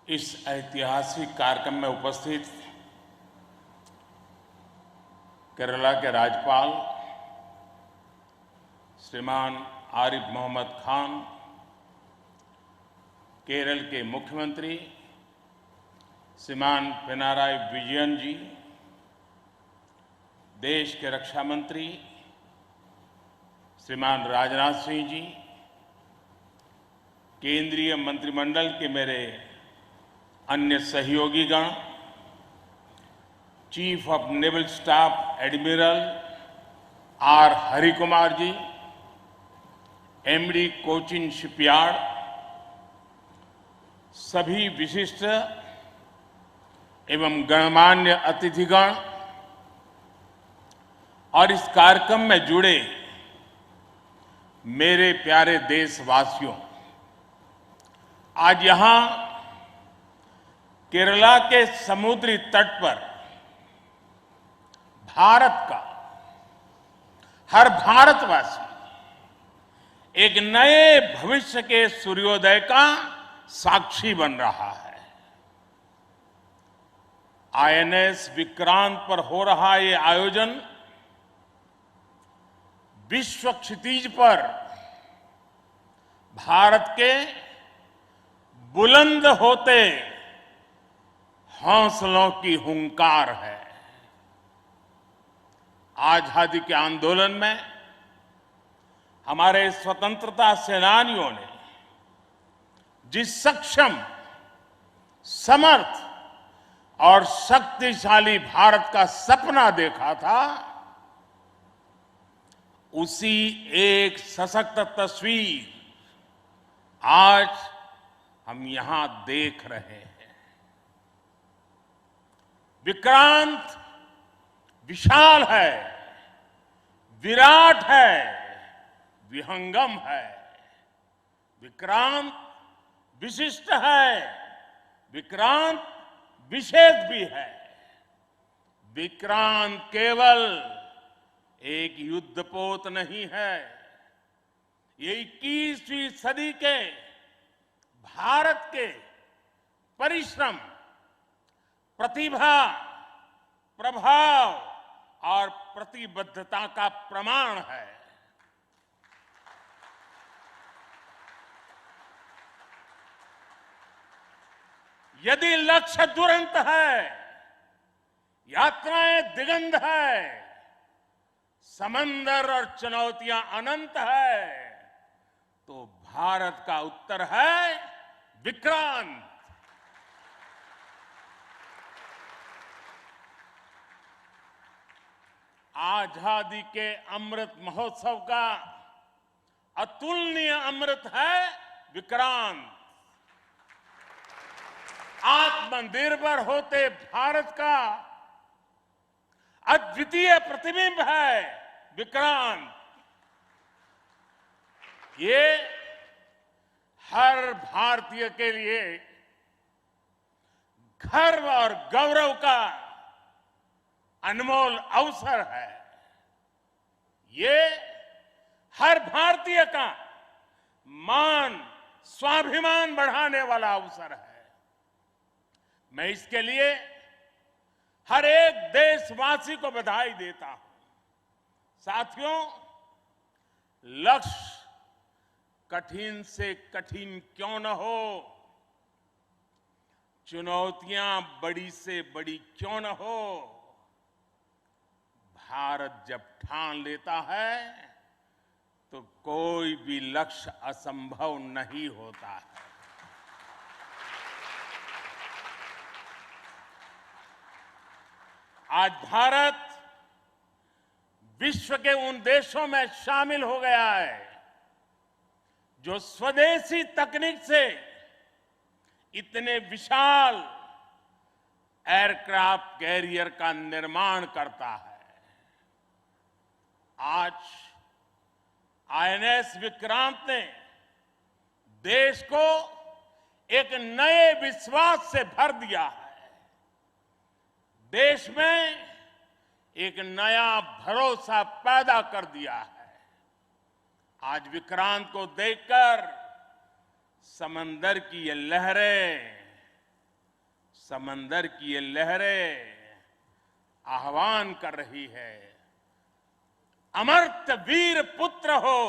इस ऐतिहासिक कार्यक्रम में उपस्थित केरला के राज्यपाल श्रीमान आरिफ मोहम्मद खान, केरल के मुख्यमंत्री श्रीमान पिनाराई विजयन जी, देश के रक्षा मंत्री श्रीमान राजनाथ सिंह जी, केंद्रीय मंत्रिमंडल के मेरे अन्य सहयोगीगण, chief of naval staff admiral R Harikumar ji, MD Cochin shipyard, सभी विशिष्ट एवं गणमान्य अतिथिगण और इस कार्यक्रम में जुड़े मेरे प्यारे देशवासियों, आज यहां केरला के समुद्री तट पर भारत का हर भारतवासी एक नए भविष्य के सूर्योदय का साक्षी बन रहा है। आईएनएस विक्रांत पर हो रहा ये आयोजन विश्व क्षितिज पर भारत के बुलंद होते हौसलों की हुंकार है। आजादी के आंदोलन में हमारे स्वतंत्रता सेनानियों ने जिस सक्षम, समर्थ और शक्तिशाली भारत का सपना देखा था, उसी एक सशक्त तस्वीर आज हम यहां देख रहे हैं। विक्रांत विशाल है, विराट है, विहंगम है। विक्रांत विशिष्ट है, विक्रांत विशेष भी है। विक्रांत केवल एक युद्धपोत नहीं है, ये 21वीं सदी के भारत के परिश्रम, प्रतिभा, प्रभाव और प्रतिबद्धता का प्रमाण है। यदि लक्ष्य दुरंत है, यात्राएं दिगंत है, समंदर और चुनौतियां अनंत है, तो भारत का उत्तर है विक्रांत। आजादी के अमृत महोत्सव का अतुलनीय अमृत है विक्रांत। आत्मनिर्भर होते भारत का अद्वितीय प्रतिबिंब है विक्रांत। ये हर भारतीय के लिए गर्व और गौरव का अनमोल अवसर है। ये हर भारतीय का मान, स्वाभिमान बढ़ाने वाला अवसर है। मैं इसके लिए हर एक देशवासी को बधाई देता हूं। साथियों, लक्ष्य कठिन से कठिन क्यों न हो, चुनौतियां बड़ी से बड़ी क्यों न हो, भारत जब ठान लेता है तो कोई भी लक्ष्य असंभव नहीं होता है। आज भारत विश्व के उन देशों में शामिल हो गया है जो स्वदेशी तकनीक से इतने विशाल एयरक्राफ्ट कैरियर का निर्माण करता है। आज आईएनएस विक्रांत ने देश को एक नए विश्वास से भर दिया है। देश में एक नया भरोसा पैदा कर दिया है। आज विक्रांत को देखकर समंदर की ये लहरें समंदर की ये लहरें आह्वान कर रही है, अमर्त्य वीर पुत्र हो,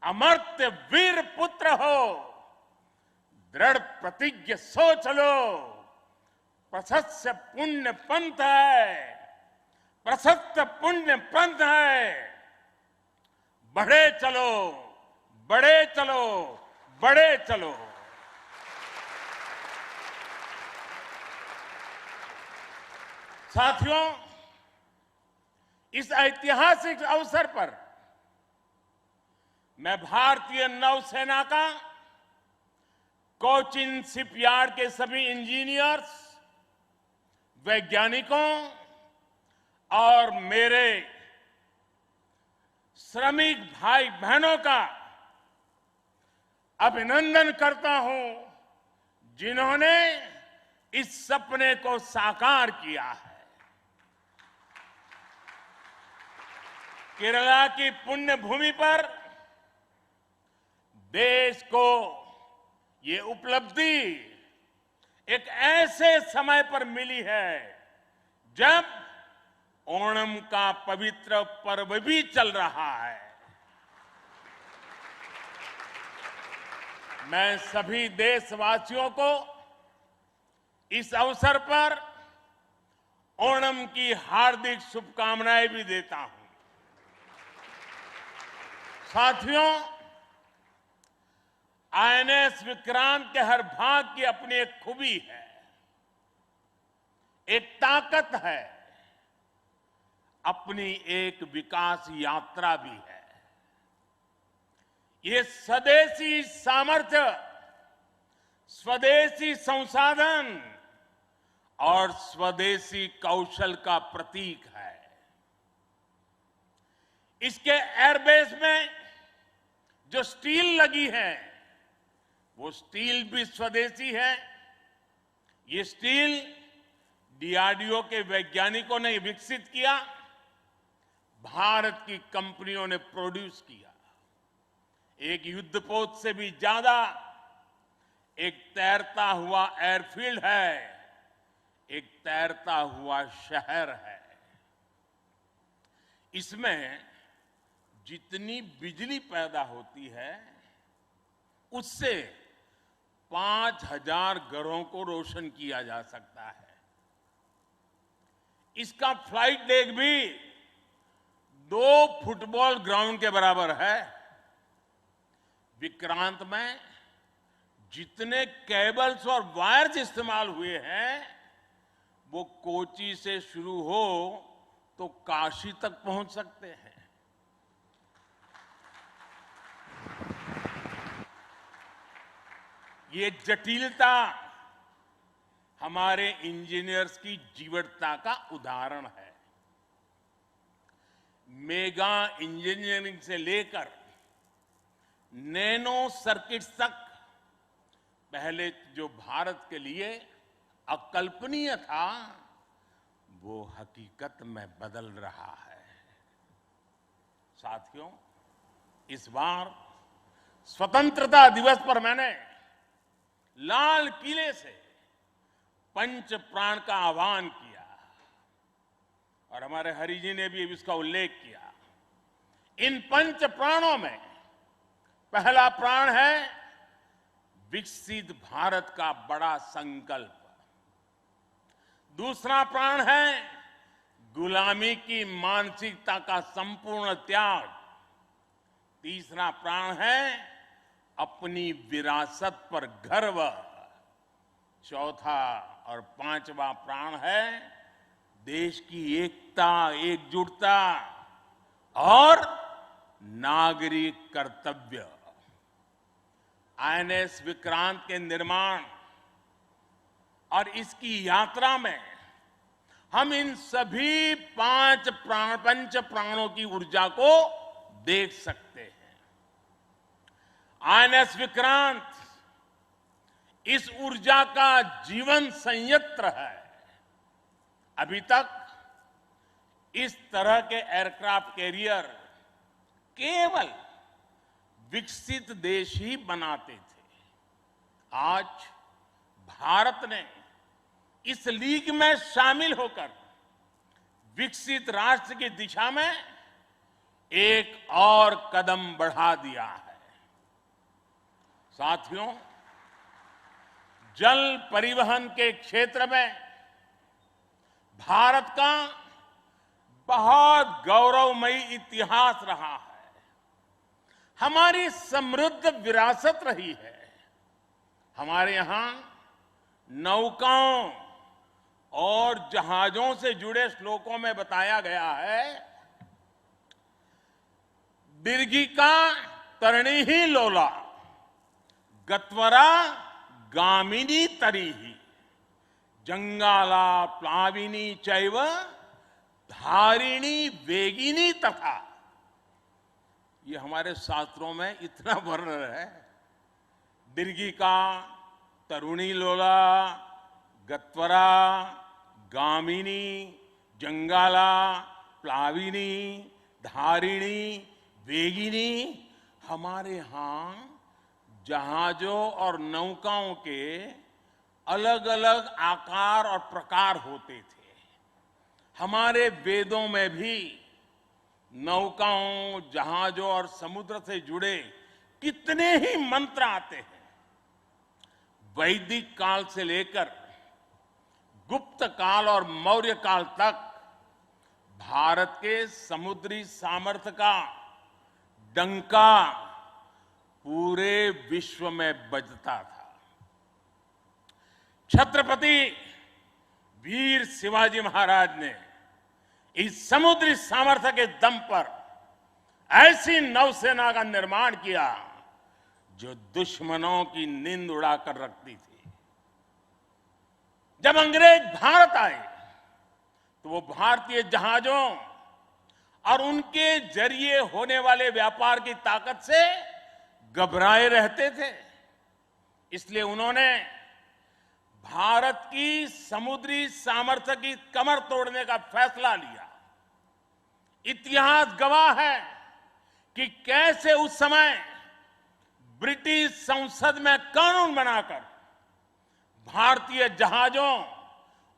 अमर्त्य वीर पुत्र हो, दृढ़ प्रतिज्ञ सोच लो, प्रशस्त पुण्य पंथ है, प्रशस्त पुण्य पंथ है, बढ़े चलो, बढ़े चलो, बढ़े चलो। साथियों, इस ऐतिहासिक अवसर पर मैं भारतीय नौसेना का कोचिन शिपयार्ड के सभी इंजीनियर्स, वैज्ञानिकों और मेरे श्रमिक भाई बहनों का अभिनंदन करता हूं, जिन्होंने इस सपने को साकार किया है। केरला की पुण्य भूमि पर देश को ये उपलब्धि एक ऐसे समय पर मिली है जब ओणम का पवित्र पर्व भी चल रहा है। मैं सभी देशवासियों को इस अवसर पर ओणम की हार्दिक शुभकामनाएं भी देता हूं। साथियों, आईएनएस विक्रांत के हर भाग की अपनी एक खूबी है, एक ताकत है, अपनी एक विकास यात्रा भी है। ये स्वदेशी सामर्थ्य, स्वदेशी संसाधन और स्वदेशी कौशल का प्रतीक है। इसके एयरबेस में जो स्टील लगी है, वो स्टील भी स्वदेशी है। ये स्टील डीआरडीओ के वैज्ञानिकों ने विकसित किया, भारत की कंपनियों ने प्रोड्यूस किया। एक युद्धपोत से भी ज्यादा एक तैरता हुआ एयरफील्ड है, एक तैरता हुआ शहर है। इसमें जितनी बिजली पैदा होती है, उससे 5000 घरों को रोशन किया जा सकता है। इसका फ्लाइट डेक भी 2 फुटबॉल ग्राउंड के बराबर है। विक्रांत में जितने केबल्स और वायर्स इस्तेमाल हुए हैं, वो कोची से शुरू हो तो काशी तक पहुंच सकते हैं। ये जटिलता हमारे इंजीनियर्स की जीवटता का उदाहरण है। मेगा इंजीनियरिंग से लेकर नैनो सर्किट्स तक पहले जो भारत के लिए अकल्पनीय था, वो हकीकत में बदल रहा है। साथियों, इस बार स्वतंत्रता दिवस पर मैंने लाल किले से पंच प्राण का आह्वान किया और हमारे हरि जी ने भी इसका उल्लेख किया। इन पंच प्राणों में पहला प्राण है विकसित भारत का बड़ा संकल्प, दूसरा प्राण है गुलामी की मानसिकता का संपूर्ण त्याग, तीसरा प्राण है अपनी विरासत पर गर्व, चौथा और पांचवा प्राण है देश की एकता, एकजुटता और नागरिक कर्तव्य। आईएनएस विक्रांत के निर्माण और इसकी यात्रा में हम इन सभी पंच प्राणों की ऊर्जा को देख सकते हैं। आईएनएस विक्रांत इस ऊर्जा का जीवन संयंत्र है। अभी तक इस तरह के एयरक्राफ्ट कैरियर केवल विकसित देश ही बनाते थे। आज भारत ने इस लीग में शामिल होकर विकसित राष्ट्र की दिशा में एक और कदम बढ़ा दिया है। साथियों, जल परिवहन के क्षेत्र में भारत का बहुत गौरवमयी इतिहास रहा है। हमारी समृद्ध विरासत रही है। हमारे यहां नौकाओं और जहाजों से जुड़े श्लोकों में बताया गया है, दीर्घिका तरणी ही लोला गत्वरा गामिनी तरीही जंगाला प्लाविनी चैव धारिणी वेगिनी तथा। ये हमारे शास्त्रों में इतना वर्णन है। दीर्घिका तरुणी लोला गत्वरा गामिनी जंगाला प्लाविनी धारिणी वेगिनी। हमारे यहां जहाजों और नौकाओं के अलग अलग आकार और प्रकार होते थे। हमारे वेदों में भी नौकाओं, जहाजों और समुद्र से जुड़े कितने ही मंत्र आते हैं। वैदिक काल से लेकर गुप्त काल और मौर्य काल तक भारत के समुद्री सामर्थ्य का डंका पूरे विश्व में बजता था। छत्रपति वीर शिवाजी महाराज ने इस समुद्री सामर्थ्य के दम पर ऐसी नौसेना का निर्माण किया जो दुश्मनों की नींद उड़ाकर रखती थी। जब अंग्रेज भारत आए तो वो भारतीय जहाजों और उनके जरिए होने वाले व्यापार की ताकत से घबराए रहते थे। इसलिए उन्होंने भारत की समुद्री सामर्थ्य की कमर तोड़ने का फैसला लिया। इतिहास गवाह है कि कैसे उस समय ब्रिटिश संसद में कानून बनाकर भारतीय जहाजों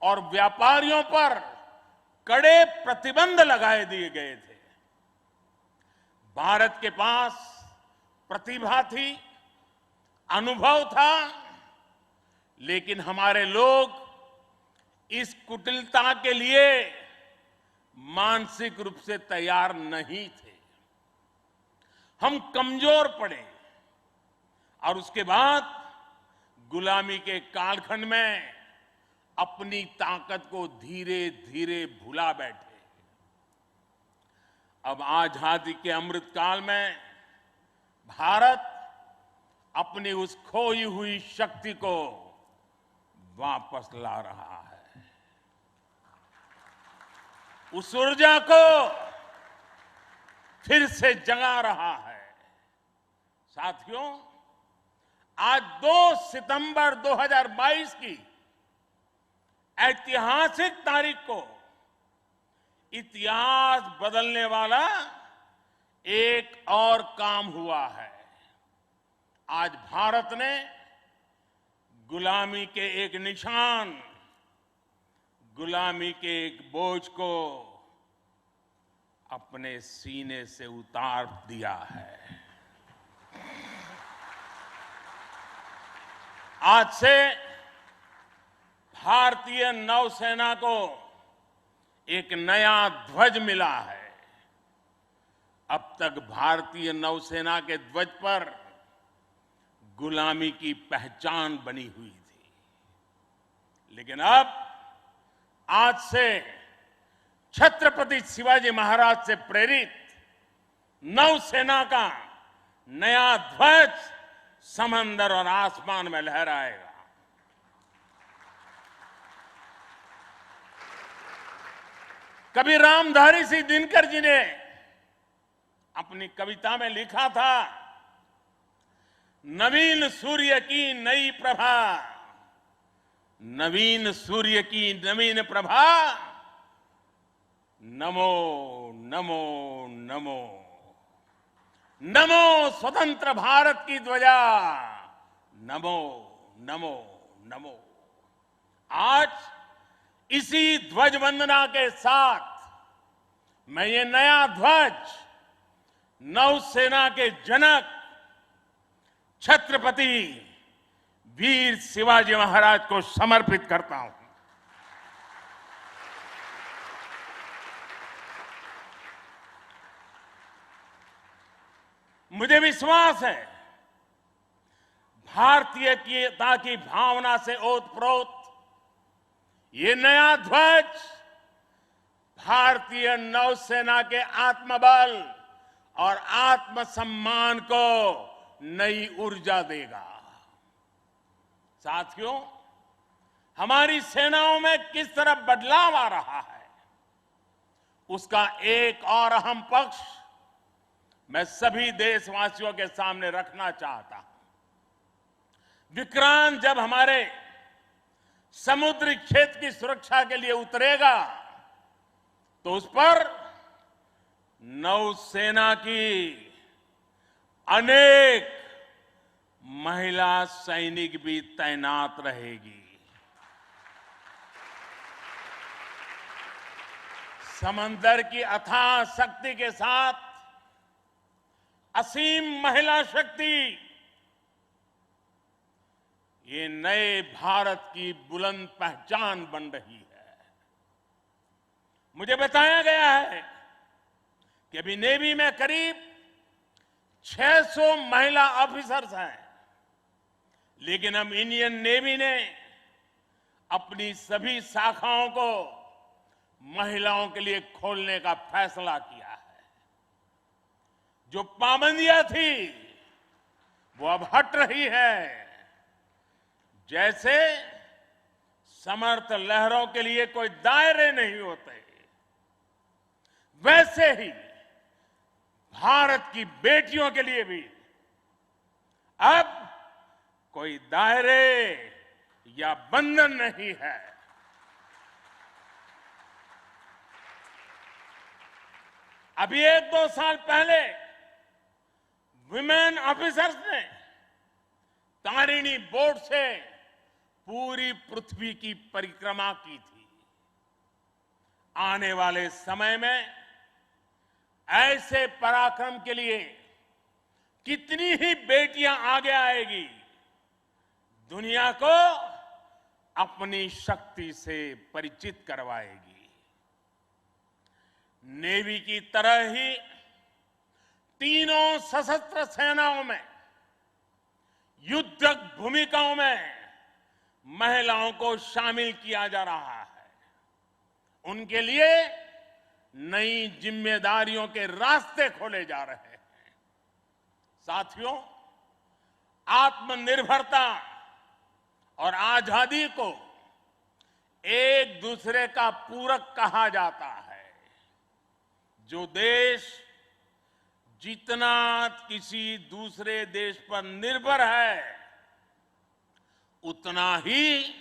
और व्यापारियों पर कड़े प्रतिबंध लगाए दिए गए थे। भारत के पास प्रतिभा थी, अनुभव था, लेकिन हमारे लोग इस कुटिलता के लिए मानसिक रूप से तैयार नहीं थे। हम कमजोर पड़े और उसके बाद गुलामी के कालखंड में अपनी ताकत को धीरे धीरे भुला बैठे। अब आजादी के अमृत काल में भारत अपनी उस खोई हुई शक्ति को वापस ला रहा है। उस ऊर्जा को फिर से जगा रहा है। साथियों, आज 2 सितंबर 2022 की ऐतिहासिक तारीख को इतिहास बदलने वाला एक और काम हुआ है। आज भारत ने गुलामी के एक निशान, गुलामी के एक बोझ को अपने सीने से उतार दिया है। आज से भारतीय नौसेना को एक नया ध्वज मिला है। अब तक भारतीय नौसेना के ध्वज पर गुलामी की पहचान बनी हुई थी, लेकिन अब आज से छत्रपति शिवाजी महाराज से प्रेरित नौसेना का नया ध्वज समंदर और आसमान में लहराएगा। कभी रामधारी सिंह दिनकर जी ने अपनी कविता में लिखा था, नवीन सूर्य की नई प्रभा, नवीन सूर्य की नवीन प्रभा, नमो नमो नमो नमो स्वतंत्र भारत की ध्वजा, नमो नमो नमो। आज इसी ध्वज वंदना के साथ मैं ये नया ध्वज नौसेना के जनक छत्रपति वीर शिवाजी महाराज को समर्पित करता हूं। मुझे विश्वास है भारतीयता की भावना से ओतप्रोत ये नया ध्वज भारतीय नौसेना के आत्मबल और आत्मसम्मान को नई ऊर्जा देगा। साथियों, हमारी सेनाओं में किस तरह बदलाव आ रहा है, उसका एक और अहम पक्ष मैं सभी देशवासियों के सामने रखना चाहता हूं। विक्रांत जब हमारे समुद्री क्षेत्र की सुरक्षा के लिए उतरेगा तो उस पर नौसेना की अनेक महिला सैनिक भी तैनात रहेगी। समंदर की अथाह शक्ति के साथ असीम महिला शक्ति ये नए भारत की बुलंद पहचान बन रही है। मुझे बताया गया है कि अभी नेवी में करीब 600 महिला ऑफिसर्स हैं, लेकिन अब इंडियन नेवी ने अपनी सभी शाखाओं को महिलाओं के लिए खोलने का फैसला किया है। जो पाबंदियां थी वो अब हट रही है। जैसे समर्थ लहरों के लिए कोई दायरे नहीं होते, वैसे ही भारत की बेटियों के लिए भी अब कोई दायरे या बंधन नहीं है। अभी 1-2 साल पहले विमेन ऑफिसर्स ने तारिणी बोट से पूरी पृथ्वी की परिक्रमा की थी। आने वाले समय में ऐसे पराक्रम के लिए कितनी ही बेटियां आगे आएगी, दुनिया को अपनी शक्ति से परिचित करवाएगी। नेवी की तरह ही तीनों सशस्त्र सेनाओं में युद्धक भूमिकाओं में महिलाओं को शामिल किया जा रहा है। उनके लिए नई जिम्मेदारियों के रास्ते खोले जा रहे हैं। साथियों, आत्मनिर्भरता और आजादी को एक दूसरे का पूरक कहा जाता है। जो देश जितना किसी दूसरे देश पर निर्भर है, उतना ही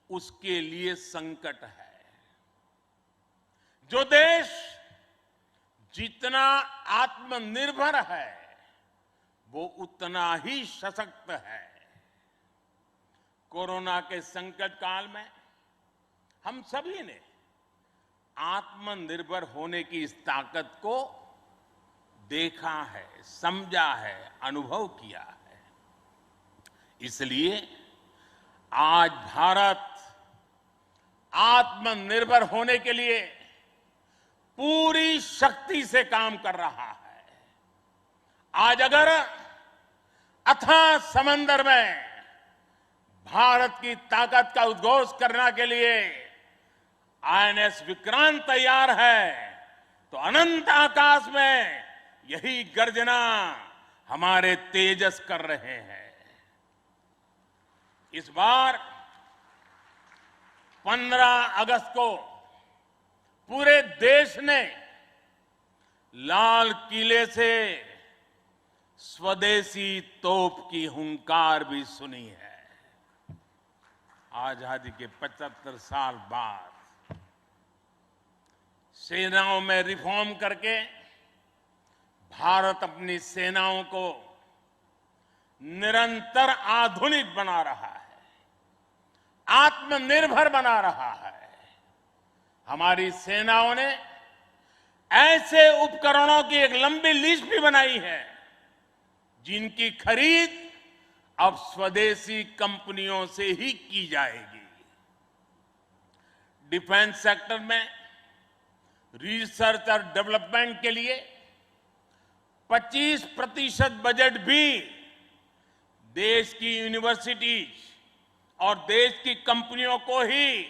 उसके लिए संकट है। जो देश जितना आत्मनिर्भर है, वो उतना ही सशक्त है। कोरोना के संकट काल में हम सभी ने आत्मनिर्भर होने की इस ताकत को देखा है, समझा है, अनुभव किया है। इसलिए आज भारत आत्मनिर्भर होने के लिए पूरी शक्ति से काम कर रहा है। आज अगर अथाह समंदर में भारत की ताकत का उद्घोष करने के लिए आईएनएस विक्रांत तैयार है, तो अनंत आकाश में यही गर्जना हमारे तेजस कर रहे हैं। इस बार 15 अगस्त को पूरे देश ने लाल किले से स्वदेशी तोप की हुंकार भी सुनी है। आजादी के 75 साल बाद सेनाओं में रिफॉर्म करके भारत अपनी सेनाओं को निरंतर आधुनिक बना रहा है। आत्मनिर्भर बना रहा है। हमारी सेनाओं ने ऐसे उपकरणों की एक लंबी लिस्ट भी बनाई है जिनकी खरीद अब स्वदेशी कंपनियों से ही की जाएगी। डिफेंस सेक्टर में रिसर्च और डेवलपमेंट के लिए 25% बजट भी देश की यूनिवर्सिटीज और देश की कंपनियों को ही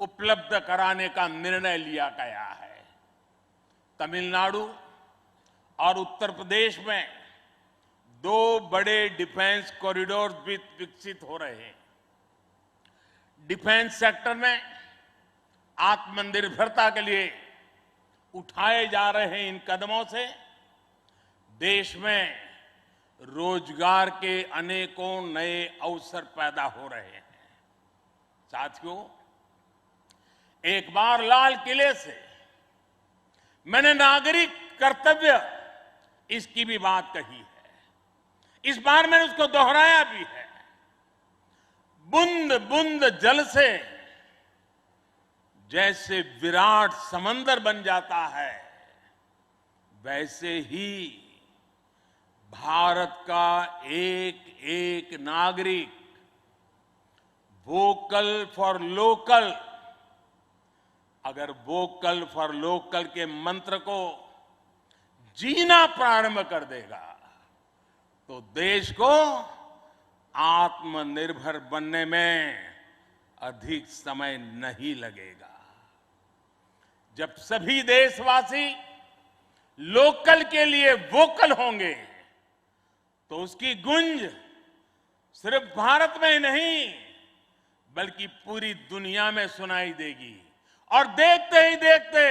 उपलब्ध कराने का निर्णय लिया गया है। तमिलनाडु और उत्तर प्रदेश में 2 बड़े डिफेंस कॉरिडोर भी विकसित हो रहे हैं। डिफेंस सेक्टर में आत्मनिर्भरता के लिए उठाए जा रहे इन कदमों से देश में रोजगार के अनेकों नए अवसर पैदा हो रहे हैं। साथियों, एक बार लाल किले से मैंने नागरिक कर्तव्य इसकी भी बात कही है। इस बार मैंने उसको दोहराया भी है। बूंद बूंद जल से जैसे विराट समंदर बन जाता है, वैसे ही भारत का एक एक नागरिक वोकल फॉर लोकल, अगर वोकल फॉर लोकल के मंत्र को जीना प्रारंभ कर देगा तो देश को आत्मनिर्भर बनने में अधिक समय नहीं लगेगा। जब सभी देशवासी लोकल के लिए वोकल होंगे तो उसकी गूंज सिर्फ भारत में ही नहीं बल्कि पूरी दुनिया में सुनाई देगी। और देखते ही देखते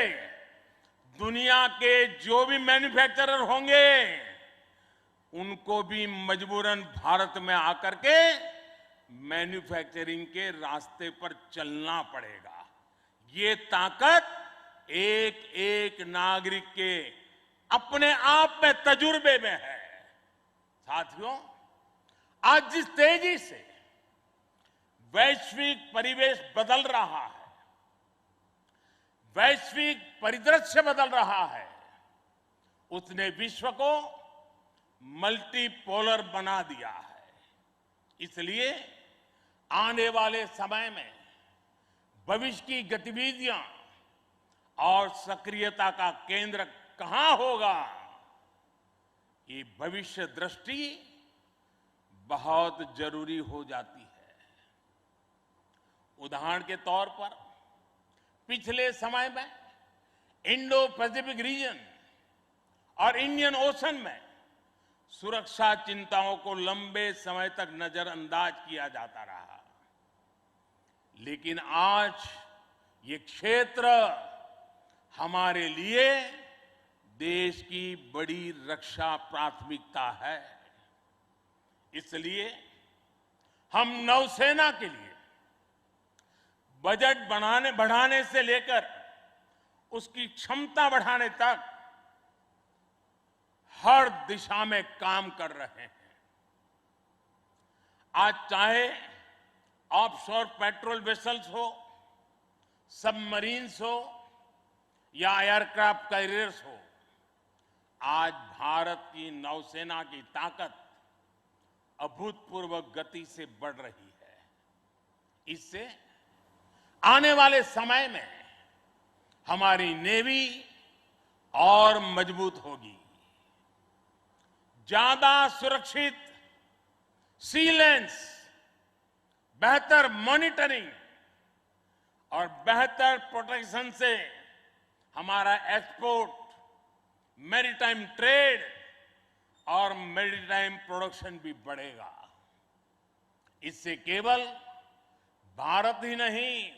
दुनिया के जो भी मैन्युफैक्चरर होंगे उनको भी मजबूरन भारत में आकर के मैन्युफैक्चरिंग के रास्ते पर चलना पड़ेगा। ये ताकत एक एक नागरिक के अपने आप में तजुर्बे में है। साथियों, आज जिस तेजी से वैश्विक परिवेश बदल रहा है, वैश्विक परिदृश्य बदल रहा है, उसने विश्व को मल्टीपोलर बना दिया है। इसलिए आने वाले समय में भविष्य की गतिविधियां और सक्रियता का केंद्र कहां होगा, ये भविष्य दृष्टि बहुत जरूरी हो जाती है। उदाहरण के तौर पर पिछले समय में इंडो पैसिफिक रीजन और इंडियन ओशन में सुरक्षा चिंताओं को लंबे समय तक नजरअंदाज किया जाता रहा, लेकिन आज ये क्षेत्र हमारे लिए देश की बड़ी रक्षा प्राथमिकता है। इसलिए हम नौसेना के लिए बजट बढ़ाने से लेकर उसकी क्षमता बढ़ाने तक हर दिशा में काम कर रहे हैं। आज चाहे ऑफशोर पेट्रोल वेसल्स हो, सबमरीन्स हो या एयरक्राफ्ट कैरियर्स हो, आज भारत की नौसेना की ताकत अभूतपूर्व गति से बढ़ रही है। इससे आने वाले समय में हमारी नेवी और मजबूत होगी। ज्यादा सुरक्षित सी लेन्स, बेहतर मॉनिटरिंग और बेहतर प्रोटेक्शन से हमारा एक्सपोर्ट, मैरीटाइम ट्रेड और मैरीटाइम प्रोडक्शन भी बढ़ेगा। इससे केवल भारत ही नहीं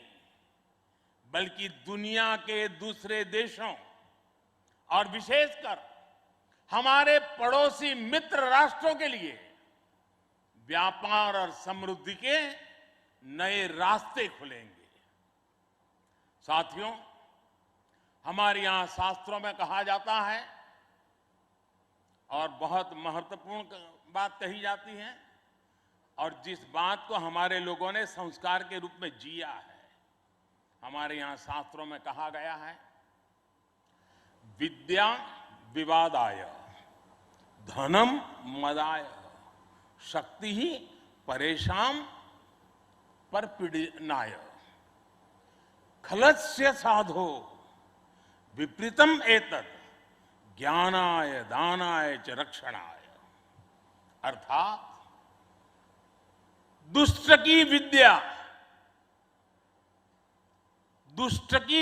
बल्कि दुनिया के दूसरे देशों और विशेषकर हमारे पड़ोसी मित्र राष्ट्रों के लिए व्यापार और समृद्धि के नए रास्ते खुलेंगे। साथियों, हमारे यहां शास्त्रों में कहा जाता है और बहुत महत्वपूर्ण बात कही जाती है, और जिस बात को हमारे लोगों ने संस्कार के रूप में जिया है, हमारे यहां शास्त्रों में कहा गया है, विद्या विवादाय, धनम मदाय, शक्ति ही परेशान पर पीड़नाय, खलस्य साधो विपरीतम एतत् ज्ञानाय दानाय च रक्षणाय। अर्थात दुष्ट की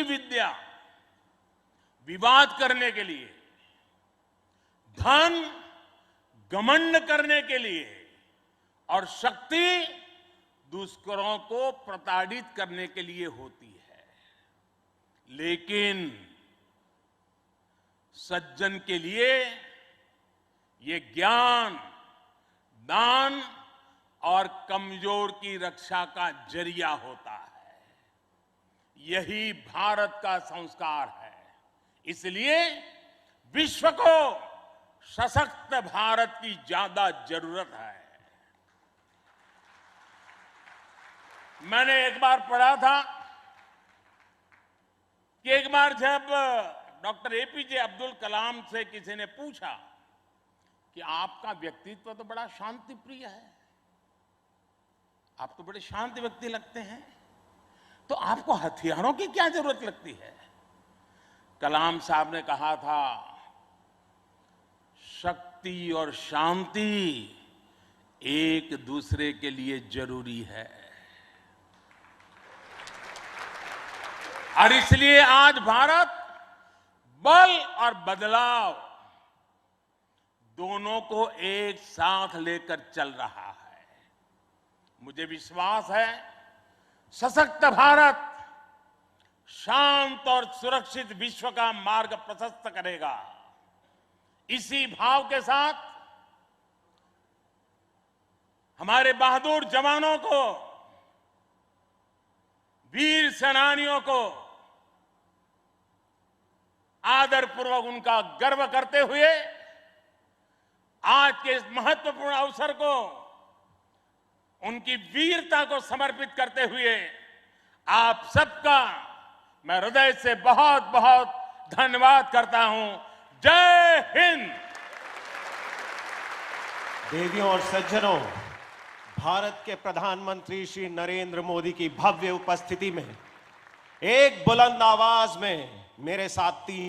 विद्या विवाद करने के लिए, धन घमंड करने के लिए और शक्ति दुष्करों को प्रताड़ित करने के लिए होती है। लेकिन सज्जन के लिए ये ज्ञान, दान और कमजोर की रक्षा का जरिया होता है। यही भारत का संस्कार है। इसलिए विश्व को सशक्त भारत की ज्यादा जरूरत है। मैंने एक बार पढ़ा था कि एक बार जब डॉक्टर एपीजे अब्दुल कलाम से किसी ने पूछा कि आपका व्यक्तित्व तो बड़ा शांति प्रिय है, आप तो बड़े शांत व्यक्ति लगते हैं, तो आपको हथियारों की क्या जरूरत लगती है? कलाम साहब ने कहा था, शक्ति और शांति एक दूसरे के लिए जरूरी है। और इसलिए आज भारत बल और बदलाव दोनों को एक साथ लेकर चल रहा है। मुझे विश्वास है, सशक्त भारत शांत और सुरक्षित विश्व का मार्ग प्रशस्त करेगा। इसी भाव के साथ हमारे बहादुर जवानों को, वीर सेनानियों को आदरपूर्वक उनका गर्व करते हुए आज के इस महत्वपूर्ण अवसर को उनकी वीरता को समर्पित करते हुए आप सबका मैं हृदय से बहुत बहुत धन्यवाद करता हूं। जय हिंद। देवियों और सज्जनों, भारत के प्रधानमंत्री श्री नरेंद्र मोदी की भव्य उपस्थिति में एक बुलंद आवाज में मेरे साथ 3